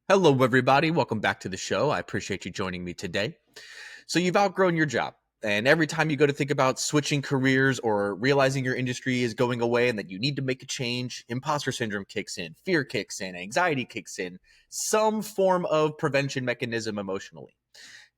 Hello, everybody. Welcome back to the show. I appreciate you joining me today. So, you've outgrown your job, and every time you go to think about switching careers or realizing your industry is going away and that you need to make a change, imposter syndrome kicks in, fear kicks in, anxiety kicks in, some form of prevention mechanism emotionally.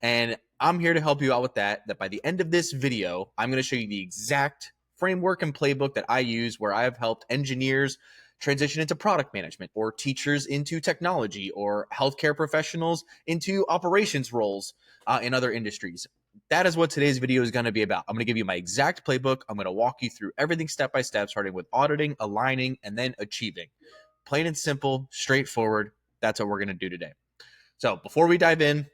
And I'm here to help you out with that. That by the end of this video, I'm going to show you the exact framework and playbook that I use where I have helped engineers transition into product management, or teachers into technology, or healthcare professionals into operations roles in other industries. That is what today's video is going to be about. I'm going to give you my exact playbook. I'm going to walk you through everything step by step, starting with auditing, aligning, and then achieving. Plain and simple, straightforward. That's what we're going to do today. So before we dive in,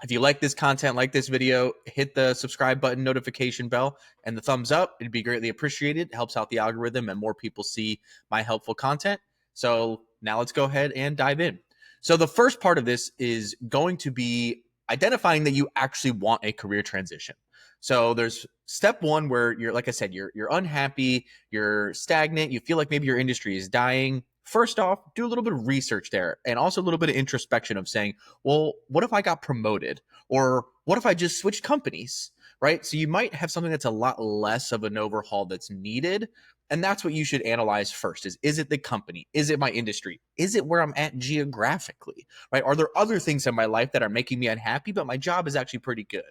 if you like this content, like this video, hit the subscribe button, notification bell, and the thumbs up. It'd be greatly appreciated. It helps out the algorithm and more people see my helpful content. So now let's go ahead and dive in. So the first part of this is going to be identifying that you actually want a career transition. So there's step one where you're, like I said, you're unhappy, you're stagnant, you feel like maybe your industry is dying. First off, do a little bit of research there and also a little bit of introspection of saying, well, what if I got promoted? Or what if I just switched companies, right? So you might have something that's a lot less of an overhaul that's needed. And that's what you should analyze first is it the company? Is it my industry? Is it where I'm at geographically, right? Are there other things in my life that are making me unhappy, but my job is actually pretty good?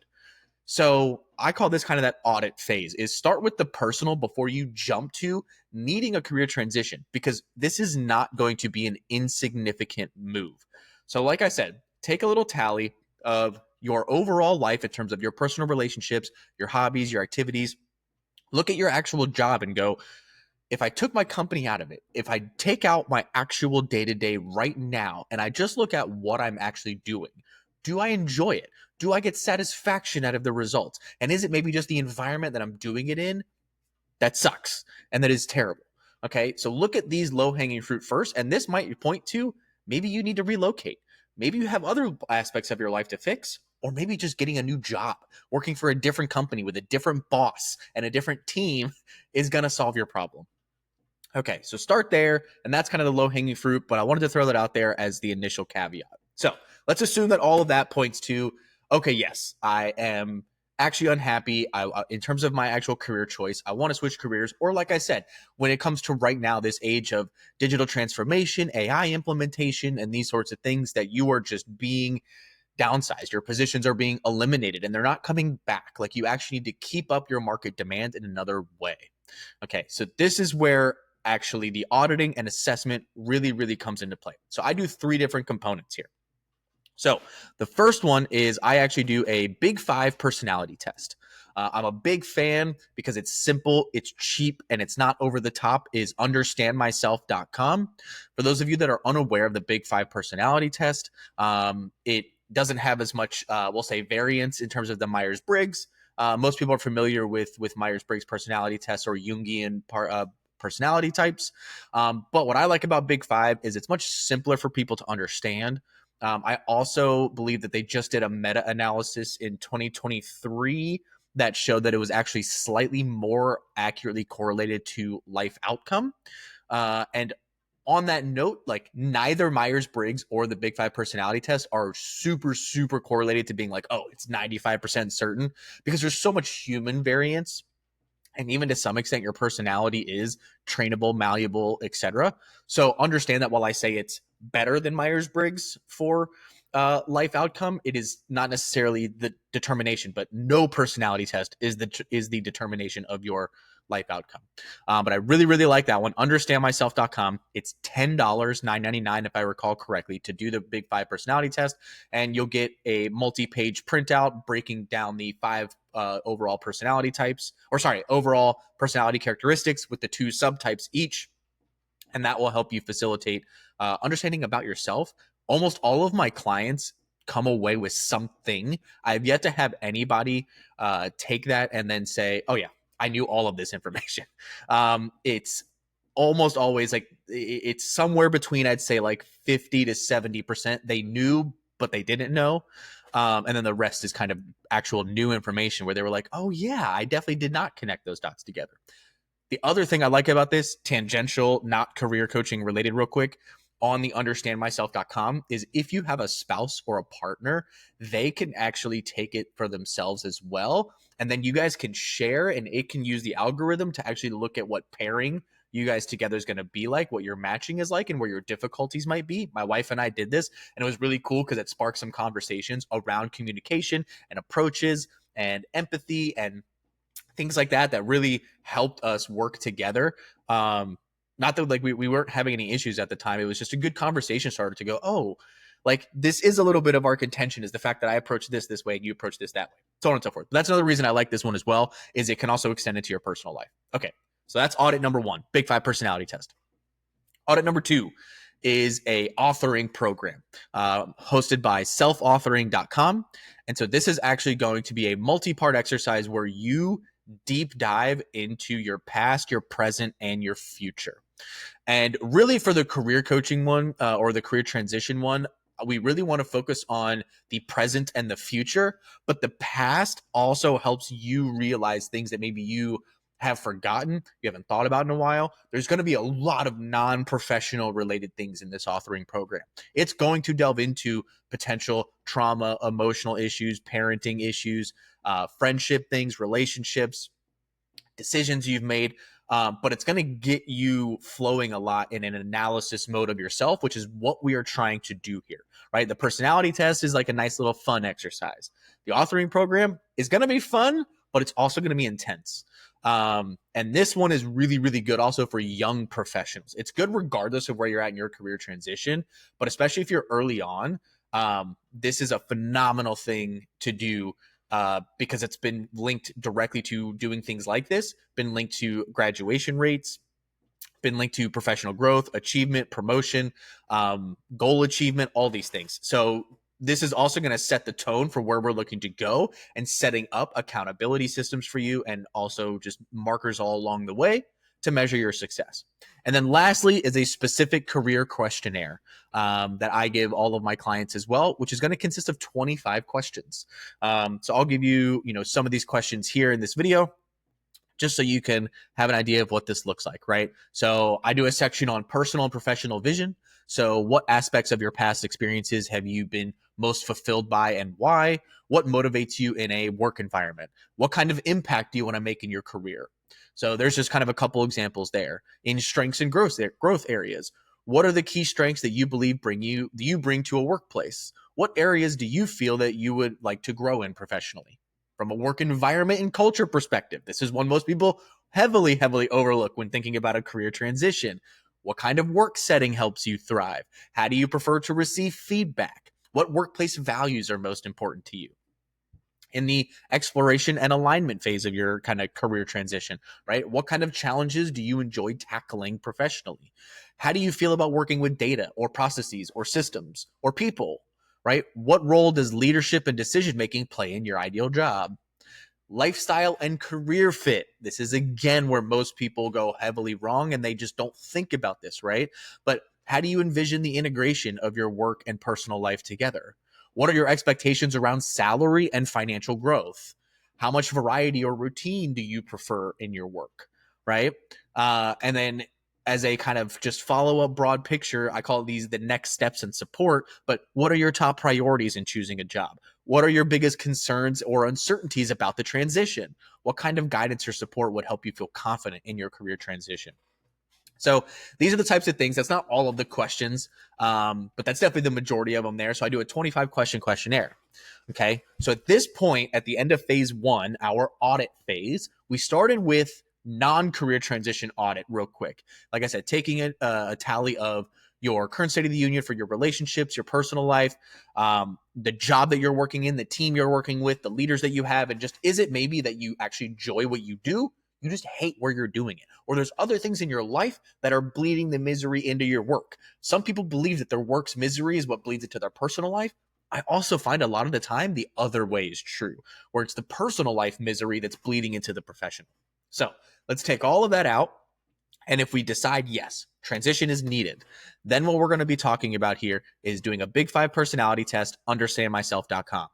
So I call this kind of that audit phase, is start with the personal before you jump to needing a career transition, because this is not going to be an insignificant move. So like I said, take a little tally of your overall life in terms of your personal relationships, your hobbies, your activities. Look at your actual job and go, if I took my company out of it, if I take out my actual day-to-day right now and I just look at what I'm actually doing, do I enjoy it? Do I get satisfaction out of the results? And is it maybe just the environment that I'm doing it in that sucks and that is terrible? Okay, so look at these low-hanging fruit first, and this might point to maybe you need to relocate. Maybe you have other aspects of your life to fix, or maybe just getting a new job, working for a different company with a different boss and a different team is going to solve your problem. Okay, so start there, and that's kind of the low-hanging fruit, but I wanted to throw that out there as the initial caveat. So let's assume that all of that points to, okay, yes, I am actually unhappy. In terms of my actual career choice, I want to switch careers, or like I said, when it comes to right now, this age of digital transformation, AI implementation, and these sorts of things, that you are just being downsized, your positions are being eliminated, and they're not coming back. Like, you actually need to keep up your market demand in another way. Okay, so this is where actually the auditing and assessment really comes into play. So I do three different components here. So the first one is I actually do a Big Five personality test. I'm a big fan because it's simple, it's cheap, and it's not over the top, is understandmyself.com. For those of you that are unaware of the Big Five personality test, it doesn't have as much, we'll say, variance in terms of the Myers-Briggs. Most people are familiar with Myers-Briggs personality tests or Jungian personality types. But what I like about Big Five is it's much simpler for people to understand. I also believe that they just did a meta-analysis in 2023 that showed that it was actually slightly more accurately correlated to life outcome. And on that note, like, neither Myers-Briggs or the Big Five personality test are super correlated to being like, oh, it's 95% certain, because there's so much human variance. And even to some extent, your personality is trainable, malleable, etc. So understand that while I say it's better than Myers-Briggs for life outcome, it is not necessarily the determination. But no personality test is the determination of your life outcome. But I really like that one. Understandmyself.com. It's $10, $9.99 if I recall correctly, to do the Big Five personality test, and you'll get a multi-page printout breaking down the five overall personality types, or sorry, overall personality characteristics with the two subtypes each. And that will help you facilitate understanding about yourself. Almost all of my clients come away with something. I've yet to have anybody take that and then say, oh yeah, I knew all of this information. It's almost always like, it's somewhere between, I'd say, like 50 to 70% they knew, but they didn't know. And then the rest is kind of actual new information where they were like, oh yeah, I definitely did not connect those dots together. The other thing I like about this, tangential, not career coaching related, real quick, on the understandmyself.com is if you have a spouse or a partner, they can actually take it for themselves as well. And then you guys can share, and it can use the algorithm to actually look at what pairing you guys together is going to be like, what your matching is like, and where your difficulties might be. My wife and I did this, and it was really cool because it sparked some conversations around communication and approaches and empathy and things like that that really helped us work together. Not that like we weren't having any issues at the time. It was just a good conversation starter to go, oh, like this is a little bit of our contention is the fact that I approach this way and you approach this that way, so on and so forth. But that's another reason I like this one as well, is it can also extend into your personal life. Okay, so that's audit number 1, Big 5 personality test. Audit number 2 is a authoring program hosted by selfauthoring.com. And so this is actually going to be a multi-part exercise where you deep dive into your past, your present, and your future. And really for the career coaching one or the career transition one, we really want to focus on the present and the future, but the past also helps you realize things that maybe you have forgotten, you haven't thought about in a while. There's going to be a lot of non-professional related things in this authoring program. It's going to delve into potential trauma, emotional issues, parenting issues, friendship things, relationships, decisions you've made. But it's going to get you flowing a lot in an analysis mode of yourself, which is what we are trying to do here, right? The personality test is like a nice little fun exercise. The authoring program is going to be fun, but it's also going to be intense. And this one is really, really good also for young professionals. It's good regardless of where you're at in your career transition, but especially if you're early on, this is a phenomenal thing to do because it's been linked directly to doing things like this, been linked to graduation rates, been linked to professional growth, achievement, promotion, goal achievement, all these things. So this is also going to set the tone for where we're looking to go and setting up accountability systems for you and also just markers all along the way to measure your success. And then lastly is a specific career questionnaire that I give all of my clients as well, which is going to consist of 25 questions. So I'll give you, some of these questions here in this video, just so you can have an idea of what this looks like, right? So I do a section on personal and professional vision. So what aspects of your past experiences have you been most fulfilled by and why? What motivates you in a work environment? What kind of impact do you want to make in your career? So there's just kind of a couple examples there. In strengths and growth areas, what are the key strengths that you believe you bring to a workplace? What areas do you feel that you would like to grow in professionally? From a work environment and culture perspective, this is one most people heavily overlook when thinking about a career transition. What kind of work setting helps you thrive? How do you prefer to receive feedback? What workplace values are most important to you? In the exploration and alignment phase of your kind of career transition, right? What kind of challenges do you enjoy tackling professionally? How do you feel about working with data or processes or systems or people, right? What role does leadership and decision making play in your ideal job? Lifestyle and career fit. This is again where most people go heavily wrong and they just don't think about this, right? But how do you envision the integration of your work and personal life together? What are your expectations around salary and financial growth? How much variety or routine do you prefer in your work, right? And then as a kind of just follow-up broad picture, I call these the next steps and support, but what are your top priorities in choosing a job? What are your biggest concerns or uncertainties about the transition? What kind of guidance or support would help you feel confident in your career transition? So these are the types of things. That's not all of the questions, but that's definitely the majority of them there. So I do a 25 question questionnaire. Okay. So at this point, at the end of phase 1, our audit phase, we started with non-career transition audit real quick. Like I said, taking a tally of your current state of the union for your relationships, your personal life, the job that you're working in, the team you're working with, the leaders that you have, and just is it maybe that you actually enjoy what you do? You just hate where you're doing it. Or there's other things in your life that are bleeding the misery into your work. Some people believe that their work's misery is what bleeds into their personal life. I also find a lot of the time the other way is true, where it's the personal life misery that's bleeding into the professional. So let's take all of that out. And if we decide, yes, transition is needed, then what we're going to be talking about here is doing a Big 5 personality test, understandmyself.com.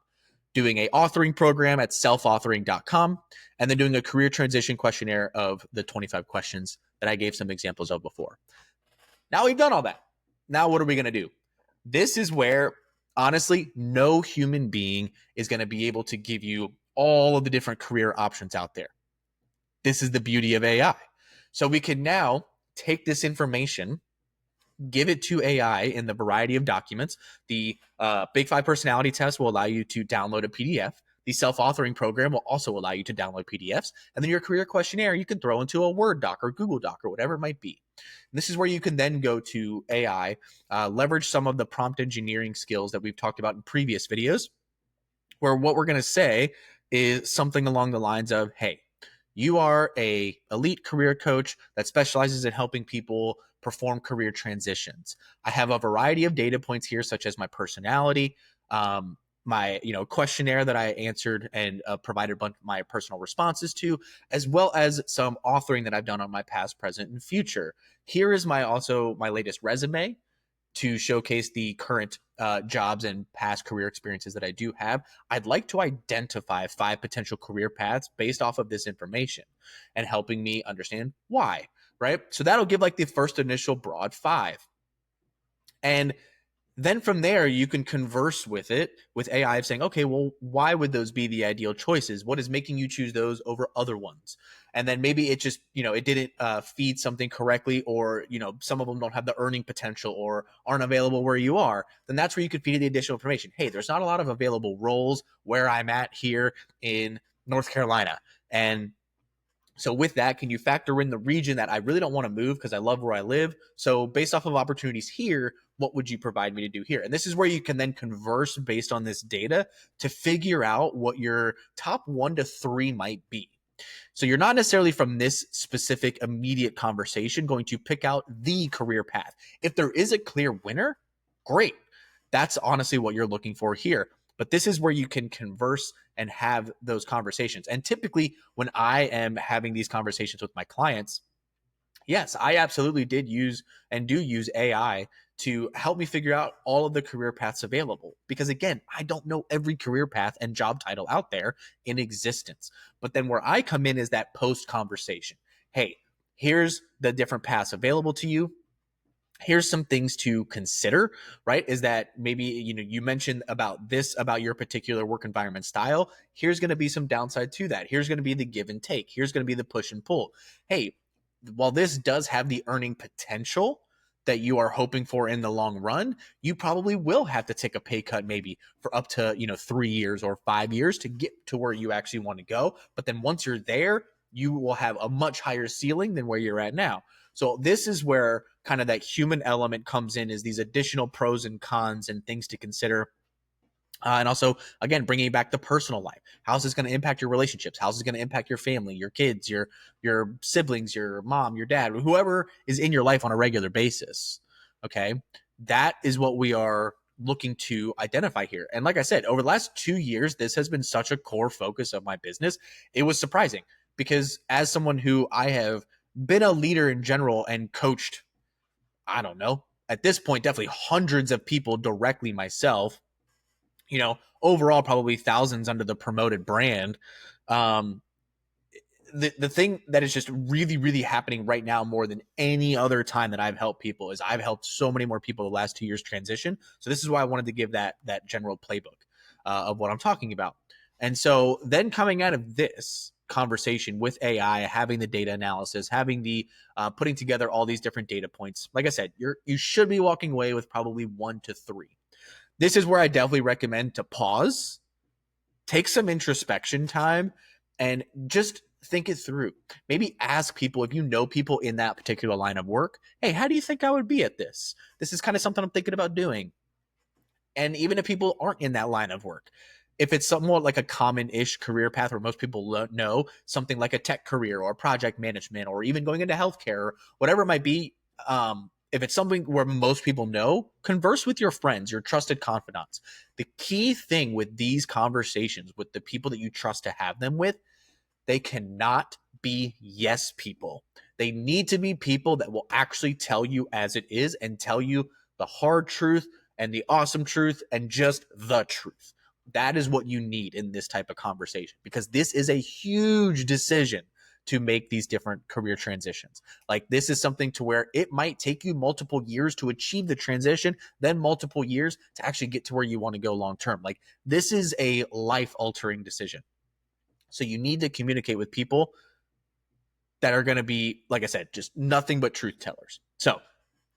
Doing a authoring program at selfauthoring.com, and then doing a career transition questionnaire of the 25 questions that I gave some examples of before. Now we've done all that. Now, what are we going to do? This is where, honestly, no human being is going to be able to give you all of the different career options out there. This is the beauty of AI. So we can now take this information, give it to AI in the variety of documents. The Big Five personality test will allow you to download a PDF. The self-authoring program will also allow you to download PDFs. And then your career questionnaire, you can throw into a Word doc or Google Doc or whatever it might be. And this is where you can then go to AI, leverage some of the prompt engineering skills that we've talked about in previous videos, where what we're going to say is something along the lines of, hey, you are a elite career coach that specializes in helping people perform career transitions. I have a variety of data points here, such as my personality, my questionnaire that I answered and provided my personal responses to, as well as some authoring that I've done on my past, present, and future. Here is my latest resume to showcase the current jobs and past career experiences that I do have. I'd like to identify 5 potential career paths based off of this information and helping me understand why, right? So that'll give like the first initial broad 5. And then from there, you can converse with it with AI of saying, okay, well, why would those be the ideal choices? What is making you choose those over other ones? And then maybe it just, it didn't feed something correctly, or, some of them don't have the earning potential or aren't available where you are. Then that's where you could feed the additional information. Hey, there's not a lot of available roles where I'm at here in North Carolina. And so with that, can you factor in the region that I really don't want to move because I love where I live? So based off of opportunities here, what would you provide me to do here? And this is where you can then converse based on this data to figure out what your top 1 to 3 might be. So you're not necessarily from this specific immediate conversation going to pick out the career path. If there is a clear winner, great. That's honestly what you're looking for here. But this is where you can converse and have those conversations. And typically when I am having these conversations with my clients, yes, I absolutely did use and do use AI to help me figure out all of the career paths available. Because again, I don't know every career path and job title out there in existence. But then where I come in is that post conversation. Hey, here's the different paths available to you. Here's some things to consider, right? Is that maybe, you mentioned about this, about your particular work environment style. Here's going to be some downside to that. Here's going to be the give and take. Here's going to be the push and pull. Hey, while this does have the earning potential that you are hoping for in the long run, you probably will have to take a pay cut maybe for up to, 3 years or 5 years to get to where you actually want to go. But then once you're there, you will have a much higher ceiling than where you're at now. So this is where kind of that human element comes in, is these additional pros and cons and things to consider. And also, again, bringing back the personal life. How's this going to impact your relationships? How's this going to impact your family, your kids, your siblings, your mom, your dad, whoever is in your life on a regular basis? Okay, that is what we are looking to identify here. And like I said, over the last 2 years, this has been such a core focus of my business. It was surprising because as someone who I have been a leader in general and coached, I don't know, at this point, definitely hundreds of people directly myself, overall probably thousands under the promoted brand. The thing that is just really, really happening right now more than any other time that I've helped people is I've helped so many more people the last 2 years transition. So this is why I wanted to give that general playbook of what I'm talking about. And so then coming out of this conversation with AI, having the data analysis, having the putting together all these different data points, like I said, you should be walking away with probably 1 to 3. This is where I definitely recommend to pause, take some introspection time, and just think it through. Maybe ask people, if you know people in that particular line of work, hey, how do you think I would be at this? This is kind of something I'm thinking about doing. And even if people aren't in that line of work, if it's somewhat like a common-ish career path where most people know, something like a tech career or project management or even going into healthcare or whatever it might be, if it's something where most people know, converse with your friends, your trusted confidants. The key thing with these conversations with the people that you trust to have them with, they cannot be yes people. They need to be people that will actually tell you as it is and tell you the hard truth and the awesome truth and just the truth. That is what you need in this type of conversation, because this is a huge decision to make these different career transitions. Like this is something to where it might take you multiple years to achieve the transition, then multiple years to actually get to where you want to go long term. Like this is a life altering decision. So you need to communicate with people that are going to be, like I said, just nothing but truth tellers. So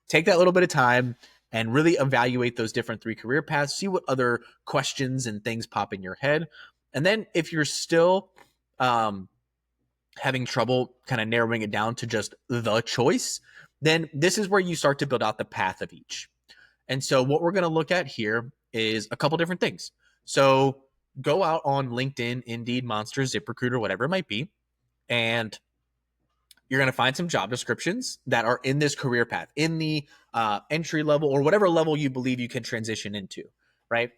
take that little bit of time and really evaluate those different 3 career paths, see what other questions and things pop in your head. And then if you're still having trouble kind of narrowing it down to just the choice, then this is where you start to build out the path of each. And so what we're going to look at here is a couple different things. So go out on LinkedIn, Indeed, Monster, ZipRecruiter, whatever it might be, and you're going to find some job descriptions that are in this career path, in the entry level or whatever level you believe you can transition into, right?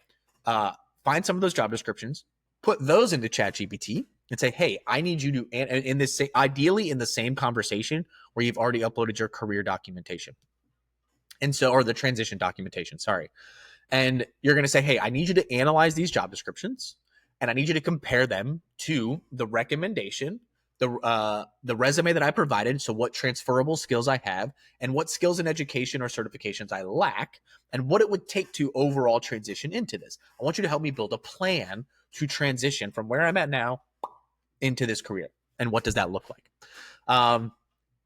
Find some of those job descriptions, put those into ChatGPT and say, hey, I need you to, in this, ideally in the same conversation where you've already uploaded your career documentation. And so, or the transition documentation, sorry. And you're going to say, hey, I need you to analyze these job descriptions and I need you to compare them to the recommendation, the resume that I provided. So what transferable skills I have and what skills in education or certifications I lack and what it would take to overall transition into this. I want you to help me build a plan to transition from where I'm at now into this career. And what does that look like?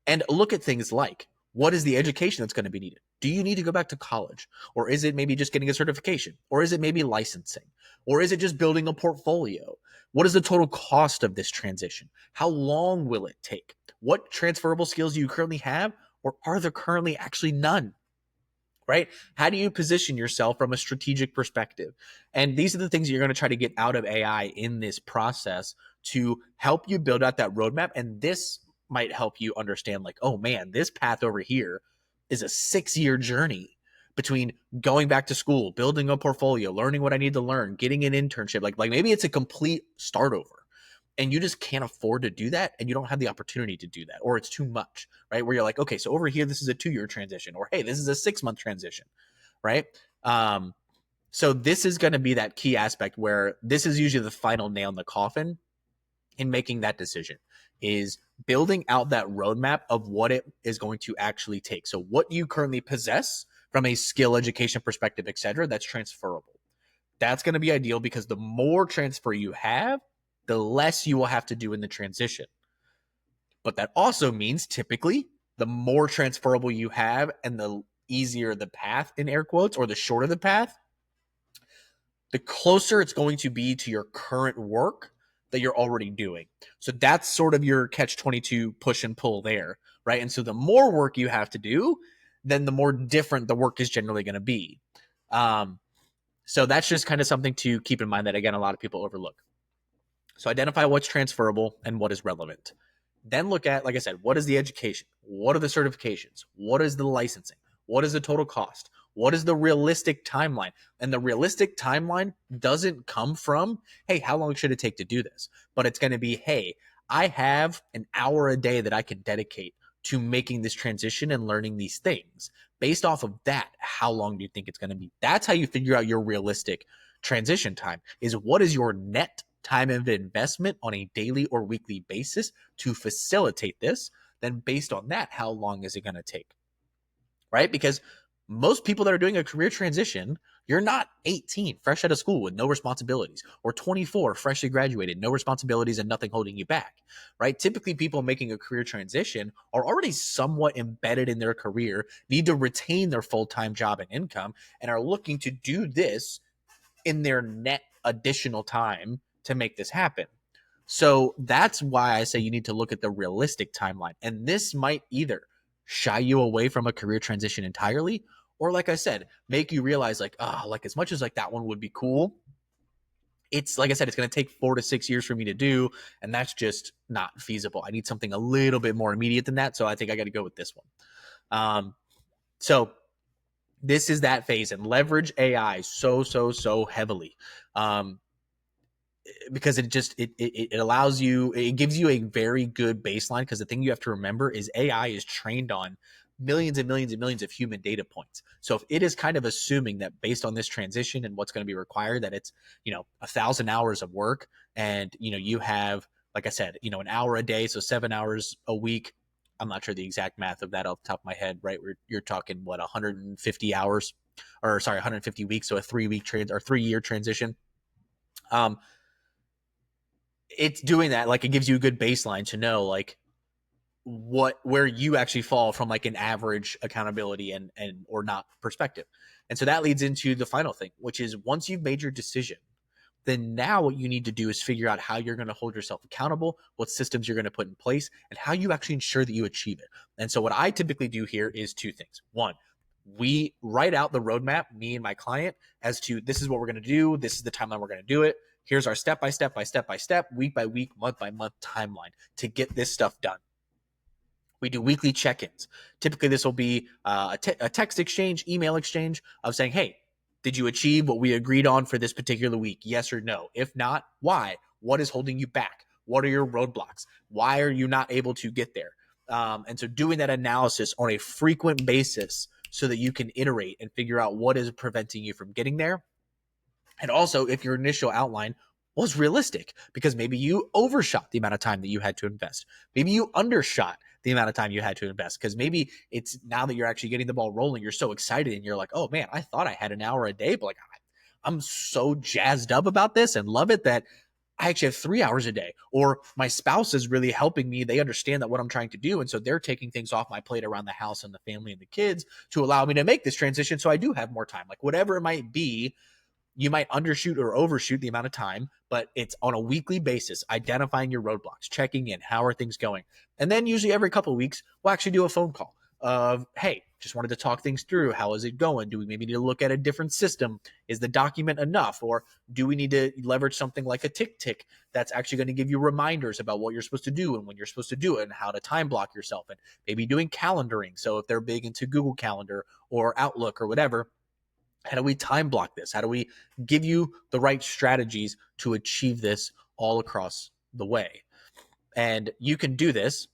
And look at things like, what is the education that's going to be needed? Do you need to go back to college? Or is it maybe just getting a certification? Or is it maybe licensing? Or is it just building a portfolio? What is the total cost of this transition? How long will it take? What transferable skills do you currently have? Or are there currently actually none? Right? How do you position yourself from a strategic perspective? And these are the things you're going to try to get out of AI in this process to help you build out that roadmap. And this might help you understand like, oh man, this path over here is a 6-year journey between going back to school, building a portfolio, learning what I need to learn, getting an internship. Like maybe it's a complete start over and you just can't afford to do that and you don't have the opportunity to do that, or it's too much, right? Where you're like, okay, so over here, this is a 2-year transition, or hey, this is a 6-month transition, right? So this is going to be that key aspect where this is usually the final nail in the coffin in making that decision, is building out that roadmap of what it is going to actually take. So what you currently possess from a skill education perspective, et cetera, that's transferable. That's going to be ideal because the more transfer you have, the less you will have to do in the transition. But that also means typically the more transferable you have and the easier the path, in air quotes, or the shorter the path, the closer it's going to be to your current work that you're already doing. So that's sort of your catch-22 push and pull there, right? And so the more work you have to do, then the more different the work is generally going to be. So that's just kind of something to keep in mind that, again, a lot of people overlook. So identify what's transferable and what is relevant. Then look at, like I said, what is the education? What are the certifications? What is the licensing? What is the total cost? What is the realistic timeline? And the realistic timeline doesn't come from, hey, how long should it take to do this? But it's going to be, hey, I have an hour a day that I can dedicate to making this transition and learning these things. Based off of that, how long do you think it's going to be? That's how you figure out your realistic transition time, is what is your net time of investment on a daily or weekly basis to facilitate this? Then based on that, how long is it going to take? Right? Because most people that are doing a career transition, you're not 18, fresh out of school with no responsibilities, or 24, freshly graduated, no responsibilities and nothing holding you back, right? Typically, people making a career transition are already somewhat embedded in their career, need to retain their full-time job and income, and are looking to do this in their net additional time to make this happen. So that's why I say you need to look at the realistic timeline. And this might either shy you away from a career transition entirely, or like I said, make you realize like, like as much as like that one would be cool, it's like I said, it's going to take 4 to 6 years for me to do. And that's just not feasible. I need something a little bit more immediate than that. So I think I got to go with this one. So this is that phase, and leverage AI so heavily. Because it allows you, it gives you a very good baseline, because the thing you have to remember is AI is trained on millions and millions and millions of human data points. So if it is kind of assuming that based on this transition and what's going to be required, that it's, 1,000 hours of work, and, you have like I said, an hour a day, so 7 hours a week. I'm not sure the exact math of that off the top of my head, right? You're talking what, 150 hours, or sorry, 150 weeks, so a 3-year transition. It's doing that, like, it gives you a good baseline to know, like, where you actually fall from, like, an average accountability and or not perspective. And so that leads into the final thing, which is, once you've made your decision, then now what you need to do is figure out how you're going to hold yourself accountable, what systems you're going to put in place, and how you actually ensure that you achieve it. And so what I typically do here is two things. One, we write out the roadmap, me and my client, as to, this is what we're going to do, this is the timeline we're going to do it. Here's our step by step, week by week, month by month timeline to get this stuff done. We do weekly check-ins. Typically, this will be a text exchange, email exchange of saying, hey, did you achieve what we agreed on for this particular week? Yes or no? If not, why? What is holding you back? What are your roadblocks? Why are you not able to get there? And so doing that analysis on a frequent basis so that you can iterate and figure out what is preventing you from getting there. And also, if your initial outline was realistic, because maybe you overshot the amount of time that you had to invest. Maybe you undershot the amount of time you had to invest, because maybe it's, now that you're actually getting the ball rolling, you're so excited and you're like, oh man, I thought I had an hour a day, but like, I'm so jazzed up about this and love it that I actually have 3 hours a day. Or my spouse is really helping me. They understand that what I'm trying to do. And so they're taking things off my plate around the house and the family and the kids to allow me to make this transition. So I do have more time, like whatever it might be. You might undershoot or overshoot the amount of time, but it's on a weekly basis, identifying your roadblocks, checking in, how are things going? And then usually every couple of weeks, we'll actually do a phone call of, hey, just wanted to talk things through. How is it going? Do we maybe need to look at a different system? Is the document enough? Or do we need to leverage something like a tick that's actually going to give you reminders about what you're supposed to do and when you're supposed to do it and how to time block yourself, and maybe doing calendaring. So if they're big into Google Calendar or Outlook or whatever, how do we time block this? How do we give you the right strategies to achieve this all across the way? And you can do this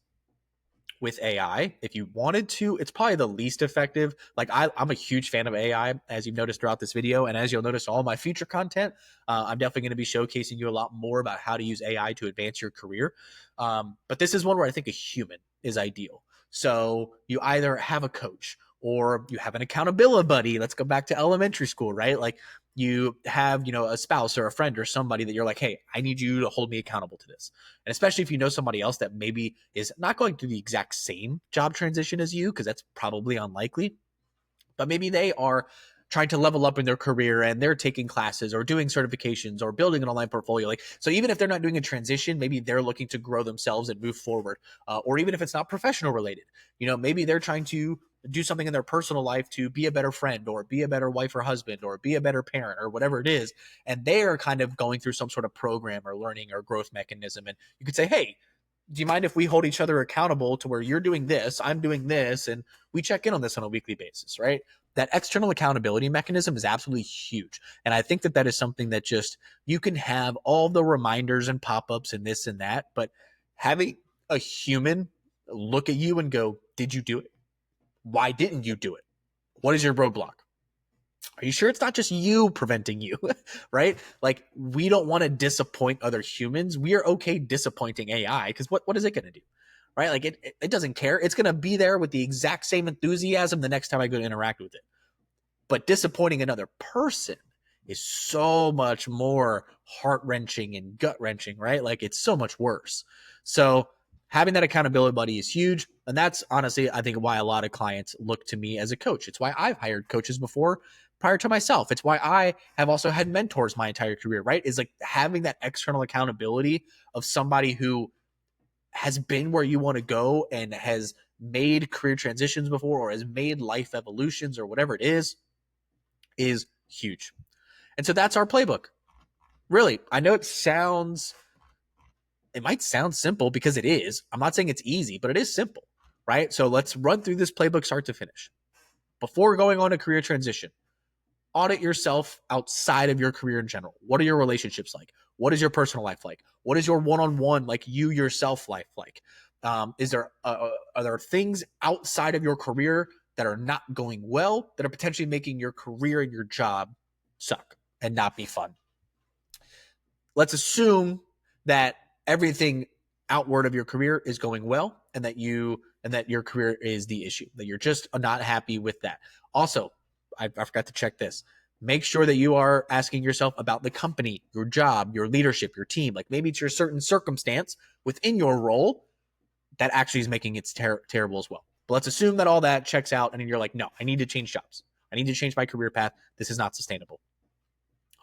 with AI if you wanted to. It's probably the least effective. Like, I'm a huge fan of AI, as you've noticed throughout this video, and as you'll notice all my future content. I'm definitely going to be showcasing you a lot more about how to use AI to advance your career. But this is one where I think a human is ideal. So you either have a coach or you have an accountability buddy. Let's go back to elementary school, right? Like, you have, a spouse or a friend or somebody that you're like, hey, I need you to hold me accountable to this. And especially if you know somebody else that maybe is not going through the exact same job transition as you, because that's probably unlikely, but maybe they are trying to level up in their career and they're taking classes or doing certifications or building an online portfolio. Like, so even if they're not doing a transition, maybe they're looking to grow themselves and move forward. Or even if it's not professional related, maybe they're trying to do something in their personal life to be a better friend or be a better wife or husband or be a better parent or whatever it is. And they are kind of going through some sort of program or learning or growth mechanism. And you could say, hey, do you mind if we hold each other accountable to where you're doing this, I'm doing this, and we check in on this on a weekly basis, right? That external accountability mechanism is absolutely huge. And I think that that is something that just, you can have all the reminders and pop-ups and this and that, but having a human look at you and go, did you do it? Why didn't you do it? What is your roadblock? Are you sure it's not just you preventing you, right? Like, we don't want to disappoint other humans. We are okay disappointing AI, because what is it going to do, right? Like, it doesn't care. It's going to be there with the exact same enthusiasm the next time I go to interact with it. But disappointing another person is so much more heart-wrenching and gut-wrenching, right? Like, it's so much worse. So having that accountability buddy is huge. And that's honestly, I think, why a lot of clients look to me as a coach. It's why I've hired coaches before prior to myself. It's why I have also had mentors my entire career, right? Is like having that external accountability of somebody who has been where you want to go and has made career transitions before or has made life evolutions or whatever it is huge. And so that's our playbook. Really, I know it might sound simple, because it is. I'm not saying it's easy, but it is simple, right? So let's run through this playbook start to finish. Before going on a career transition, audit yourself outside of your career in general. What are your relationships like? What is your personal life like? What is your one-on-one, like, you yourself life like? Are there things outside of your career that are not going well, that are potentially making your career and your job suck and not be fun? Let's assume that everything outward of your career is going well, and that your career is the issue, that you're just not happy with that. Also, I forgot to check this. Make sure that you are asking yourself about the company, your job, your leadership, your team. Like maybe it's your certain circumstance within your role that actually is making it terrible as well. But let's assume that all that checks out, and then you're like, no, I need to change jobs. I need to change my career path. This is not sustainable.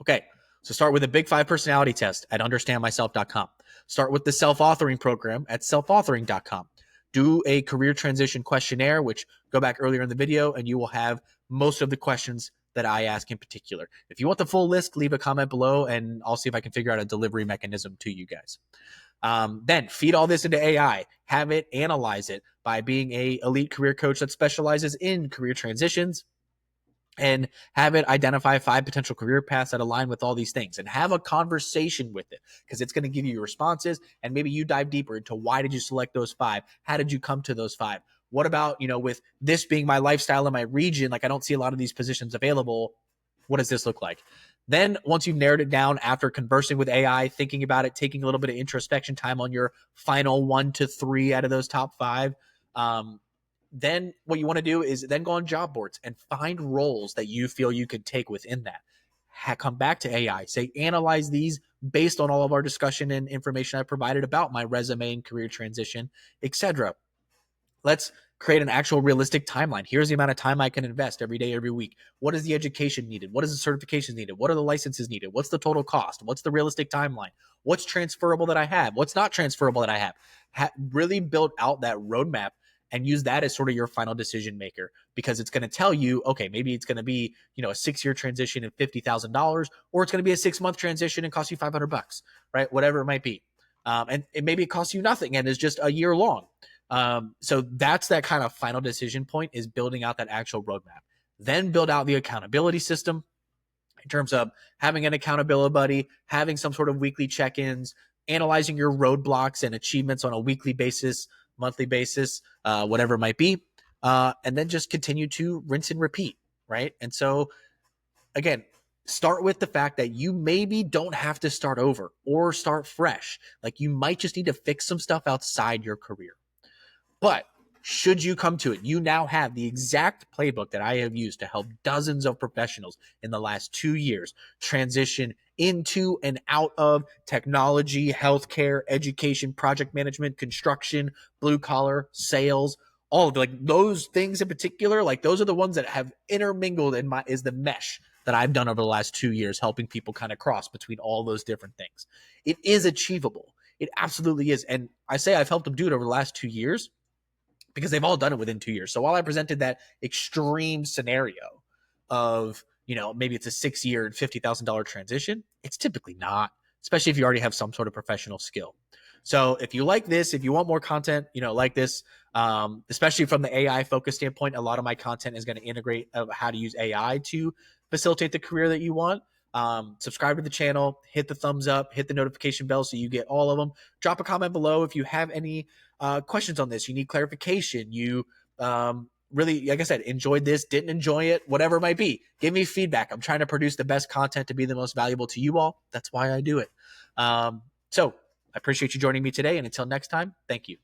Okay, so start with a Big 5 personality test at understandmyself.com. Start with the self-authoring program at selfauthoring.com. Do a career transition questionnaire, which go back earlier in the video, and you will have most of the questions that I ask in particular. If you want the full list, leave a comment below, and I'll see if I can figure out a delivery mechanism to you guys. Then feed all this into AI, have it analyze it by being a elite career coach that specializes in career transitions, and have it identify 5 potential career paths that align with all these things, and have a conversation with it, because it's going to give you responses, and maybe you dive deeper into why did you select those 5? How did you come to those 5? What about, with this being my lifestyle in my region, like I don't see a lot of these positions available. What does this look like? Then once you've narrowed it down after conversing with AI, thinking about it, taking a little bit of introspection time on your final 1 to 3 out of those top 5, then what you want to do is then go on job boards and find roles that you feel you could take within that. Come back to AI, say, analyze these based on all of our discussion and information I provided about my resume and career transition, etc. Let's create an actual realistic timeline. Here's the amount of time I can invest every day, every week. What is the education needed? What is the certifications needed? What are the licenses needed? What's the total cost? What's the realistic timeline? What's transferable that I have? What's not transferable that I have? Really build out that roadmap and use that as sort of your final decision maker, because it's going to tell you, okay, maybe it's going to be, a 6-year transition and $50,000, or it's going to be a 6-month transition and cost you $500, right? Whatever it might be. And maybe it costs you nothing and is just a year long. So that's that kind of final decision point, is building out that actual roadmap. Then build out the accountability system in terms of having an accountability buddy, having some sort of weekly check-ins, analyzing your roadblocks and achievements on a weekly basis, monthly basis, whatever it might be. And then just continue to rinse and repeat, right? And so again, start with the fact that you maybe don't have to start over or start fresh. Like you might just need to fix some stuff outside your career. But should you come to it, you now have the exact playbook that I have used to help dozens of professionals in the last 2 years transition into and out of technology, healthcare, education, project management, construction, blue collar, sales, all of those things in particular. Like those are the ones that have intermingled is the mesh that I've done over the last 2 years, helping people kind of cross between all those different things. It is achievable. It absolutely is. And I say I've helped them do it over the last 2 years because they've all done it within 2 years. So while I presented that extreme scenario of, maybe it's a 6-year, $50,000 transition, it's typically not, especially if you already have some sort of professional skill. So if you like this, if you want more content, like this, especially from the AI focus standpoint, a lot of my content is going to integrate how to use AI to facilitate the career that you want. Subscribe to the channel, hit the thumbs up, hit the notification bell so you get all of them. Drop a comment below if you have any questions on this, you need clarification, you really, like I said, enjoyed this, didn't enjoy it, whatever it might be. Give me feedback. I'm trying to produce the best content to be the most valuable to you all. That's why I do it. So I appreciate you joining me today. And until next time, thank you.